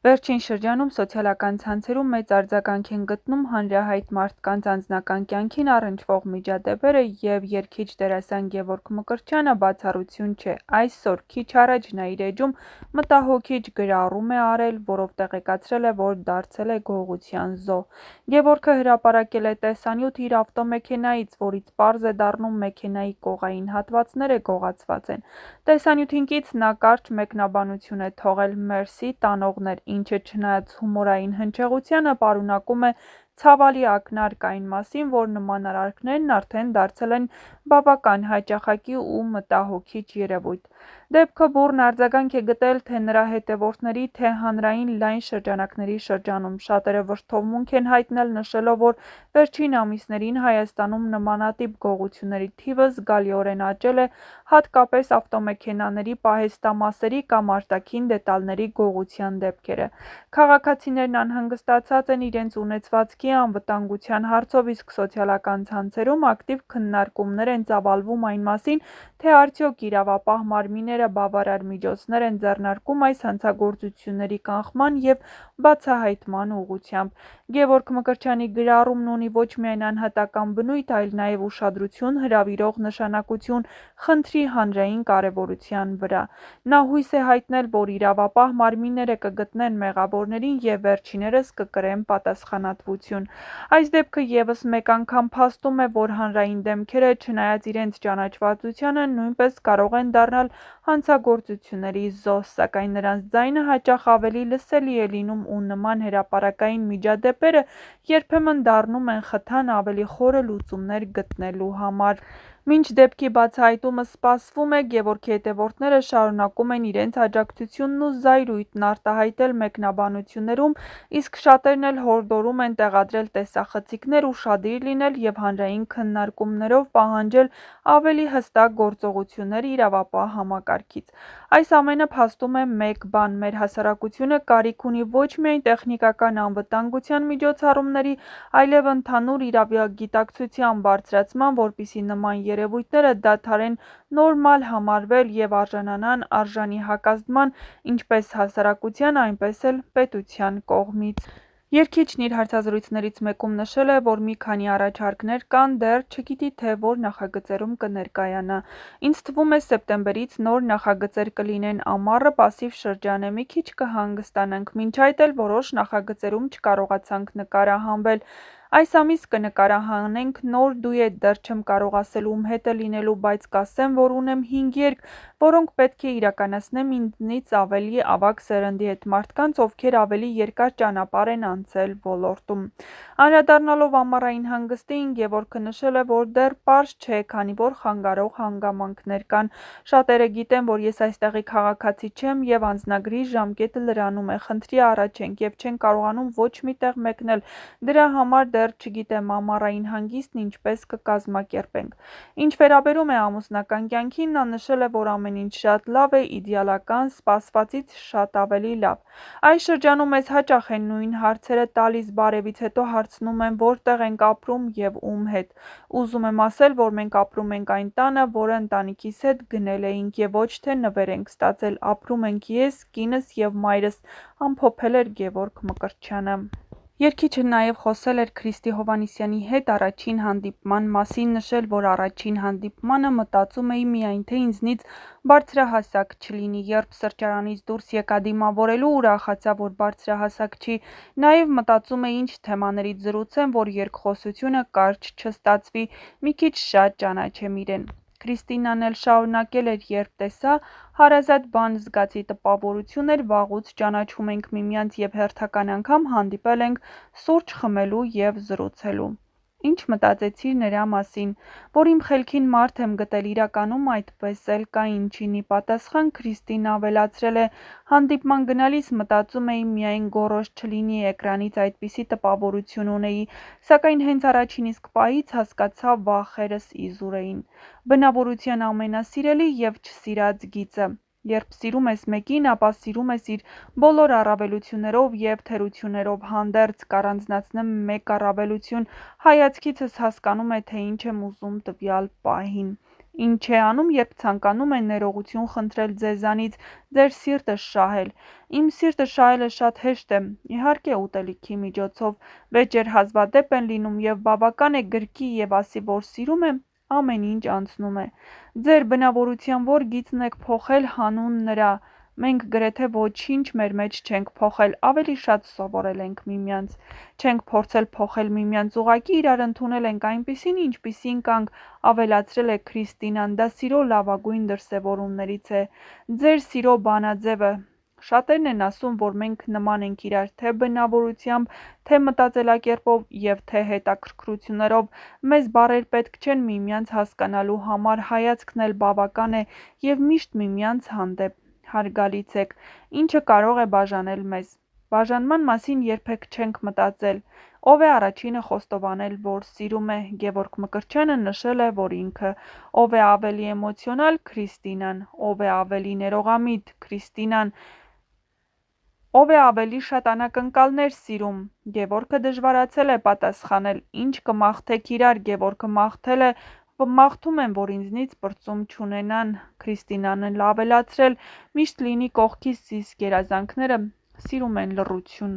Վերջին շրջանում սոցիալական ցանցերում մեծ արձագանք են գտնում հանրահայտ մարդկանց անձնական կյանքին առնչվող միջադեպերը և երգիչ դերասան Գևորգ Մկրտչյանը բացառություն չէ: Այսօր, քիչ առաջ նա իր էջում մտահոգիչ գրառում է արել, որով տեղեկացրել է, որ դարձել է գողության զոհ: Գևորգը հրապարակել է տեսանյութ իր ավտոմեքենայից, որից պարզ է դառնում մեքենայի կողային հատվածները գողացված են: Տեսանյութին կից նա կարճ մեկնաբանություն է թողել «Մերսի» տանողներ, ինչը չնայած հումորային հնչեղությանը պարունակում է ցավալի ակնարկ այն մասին, որ նման արարքներն արդեն դարձել են բավական հաճախակի ու մտահոգիչ երևույթ: Դեպքը բուռն արձագանք է գտել թե նրա հետևորդների, թե հանրային լայն շրջանակների շրջանում: Շատերը վրդովմունք են հայտնել, նշելով, որ վերջին ամիսներին Հայաստանում նմանատիպ գողությունների թիվը զգալիորեն աճել է, հատկապես ավտոմեքենաների պահեստամասերի կամ արտաքին դետալների գողության դեպքերը: Քաղաքացիներն անհանգստացած են իրենց ունեցվածքի անվտանգության հարցով, իսկ սոցիալական ցանցերում ակտիվ քննարկումներ են ծավալվում այն մասին, թե արդյոք իրավապահ մարմինները բավարար միջոցներ են ձեռնարկում այս հանցագործությունների կանխման և բացահայտման ուղղությամբ: Գևորգ Մկրտչյանի գրառումն ունի ոչ միայն անհատական բնույթ, այլ նաև ուշադրություն հրավիրող նշանակություն խնդրի հանրային կարևորության վրա: Նա հույս է հայտնել, որ իրավապահ մարմինները կգտնեն մեղավորներին և վերջիններս կկրեն պատասխանատվություն: Այս դեպքը ևս մեկ անգամ փաստում է, որ հանրային դեմքերը, չնայած իրենց ճանաչվածությանը, նույնպես կարող են դառնալ հանցագործությունների զոհ, սակայն նրանց ձայնը հաճախ ավելի լսելի է լինում ու նման հրապարակային միջադեպերը երբեմն դառնում են խթան ավելի խորը լուծումներ գտնելու համար: Մինչ դեպքի բացահայտումը սպասվում է, Գևորգի հետևորդները շարունակում են իրենց աջակցությունն ու զայրույթն արտահայտել մեկնաբանություններում, իսկ շատերն էլ հորդորում են տեղադրել տեսախցիկներ, ուշադիր լինել և հանրային քննարկումներով պահանջել ավելի հստակ գործողություններ իրավապահ համակարգից: Այս ամենը փաստում է մեկ բան՝ մեր հասարակությունը կարիք ունի ոչ միայն տեխնիկական անվտանգության միջոցառումների, այլև ընդհանուր իրավագիտակցության բարձրացման, որպեսզի նման երևույթները դադարեն նորմալ համարվել և արժանանան արժանի հակազդման ինչպես հասարակության, այնպես էլ պետության կողմից: Երգիչն իր հարցազրույցներից մեկում նշել է, որ մի քանի առաջարկներ կան, դեռ չգիտի թե որ նախագծերում կներկայանա: Ինձ թվում է սեպտեմբերից նոր նախագծեր կլինեն, ամառը պասիվ շրջան է, մի քիչ կհանգստանանք, մինչ այդ էլ որոշ նախագծերում չկարողացանք նկարահանվել: Այս ամիս կնկարահանենք նոր դուետ, դեռ չեմ կարող ասել ում հետ է լինելու, բայց կասեմ, որ ունեմ 5 երգ, որոնք պետք է իրականացնեմ ինձնից ավելի ավագ սերնդի հետ, մարդկանց, ովքեր ավելի երկար ճանապարհ են անցել ոլորտում: Անդրադառնալով ամառային հանգստին, Գևորգը նշել է, որ դեռ պարզ չէ, քանի որ խանգարող հանգամանքներ կան: Շատերը գիտեն, որ ես այստեղի քաղաքացի չեմ և անձնագրի ժամկետը լրանում է: Խնդրի առաջ ենք և չենք կարողանում ոչ մի տեղ մեկնել, դրա համար դեռ չգիտեմ ամառային հանգիստն ինչպես կկազմակերպենք: Ինչ վերաբերում է ամուսնական կյանքին, նա նշել է, որ ամեն ինչ շատ լավ է, իդեալական, սպասվածից շատ ավելի լավ: Այս շրջանում մեզ հաճախ են նույն հարցերը տալիս, բարևից հետո հարցնում են որտեղ ենք ապրում և ում հետ: Ուզում եմ ասել, որ մենք ապրում ենք այն տանը, որը ընտանիքիս հետ գնել էինք և ոչ թե նվեր ենք ստացել: Ապրում ենք ես, կինս և մայրս, ամփոփել էր Գևորգ Մկրտչյանը: Երգիչը նաև խոսել էր Քրիստի Հովհաննիսյանի հետ առաջին հանդիպման մասին, նշել, որ առաջին հանդիպմանը մտածում էի միայն թե ինձնից բարձրահասակ չլինի: Երբ սրճարանից դուրս եկա դիմավորելու, ուրախացա, որ բարձրահասակ չի: Նաև մտածում էի ինչ թեմաներից զրուցեմ, որ երկխոսությունը կարճ չստացվի, մի քիչ շատ ճանաչեմ իրեն: Քրիստինան էլ շարունակել էր. «Երբ տեսա, հարազատ բան զգացի, տպավորություն էր, վաղուց ճանաչում ենք միմյանց և հերթական անգամ հանդիպել ենք սուրճ խմելու և զրուցելու»: Ինչ մտածեցիր նրա մասին: Որ իմ խելքին մարդ եմ գտել, իրականում այդպես էլ կա: Ինչին ի պատասխան, Քրիստին ավելացրել է. «Հանդիպման գնալիս մտածում էի միայն գոռոզ չլինի, էկրանից այդպիսի տպավորություն ունեի, սակայն հենց առաջին իսկ պահից հասկացա վախերս իզուր էին: Բնավորության ամենասիրելի և չսիրած գիծը: Երբ սիրում ես մեկին, ապա սիրում ես իր բոլոր առավելություններով և թերություններով, հանդերձ կառանձնացնեմ մեկ առավելություն, հայացքիցս հասկանում է, թե ինչ եմ ուզում տվյալ պահին: Ինչ է անում, երբ ցանկանում է ներողություն խնդրել ձեզանից, ձեր սիրտը շահել։ Իմ սիրտը շահելը շատ հեշտ է, իհարկե ուտելիքի միջոցով, վեճեր հազվադեպ են լինում և բավական է գրկի և ասի, որ սիրում եմ, ամեն ինչ անցնում է։ Ձեր բնավորության որ գիծն եք փոխել հանուն նրա։ Մենք գրեթե ոչինչ մեր մեջ չենք փոխել, ավելի շատ սովորել ենք միմյանց։ Չենք փորձել փոխել միմյանց, ուղղակի իրար ընդունել ենք այնպիսին, ինչպիսին կանք, ավելացրել է Քրիստինան, դա սիրո լավագույն դրսևորումներից է։ Ձեր սիրո բանաձևը։ Շատերն են ասում, որ մենք նման ենք իրար, թե բնավորությամբ, թե մտածելակերպով և թե հետաքրքրություններով։ Մեզ բառեր պետք չեն միմյանց հասկանալու համար, հայացքն էլ բավական է և միշտ միմյանց հանդեպ հարգալից եք, ինչը կարող է բաժանել մեզ։ Բաժանման մասին երբեք չենք մտածել։ Ով է առաջինը խոստովանել, որ սիրում է, Գևորգ Մկրտչյանը նշել է, որ ինքը։ Ով է ավելի էմոցիոնալ, Քրիստինան։ Ով է ավելի ներողամիտ, Քրիստինան։ Ով է ավելի շատ անակնկալներ սիրում, Գևորգը դժվարացել է պատասխանել։ Ինչ կմաղթեք իրար, Գևորգը մաղթել է, մաղթում եմ, որ ինձնից պրծում չունենան, Քրիստինան էլ ավելացրել, միշտ լինի կողքիս, իսկ երազանքները սիրում են լռություն։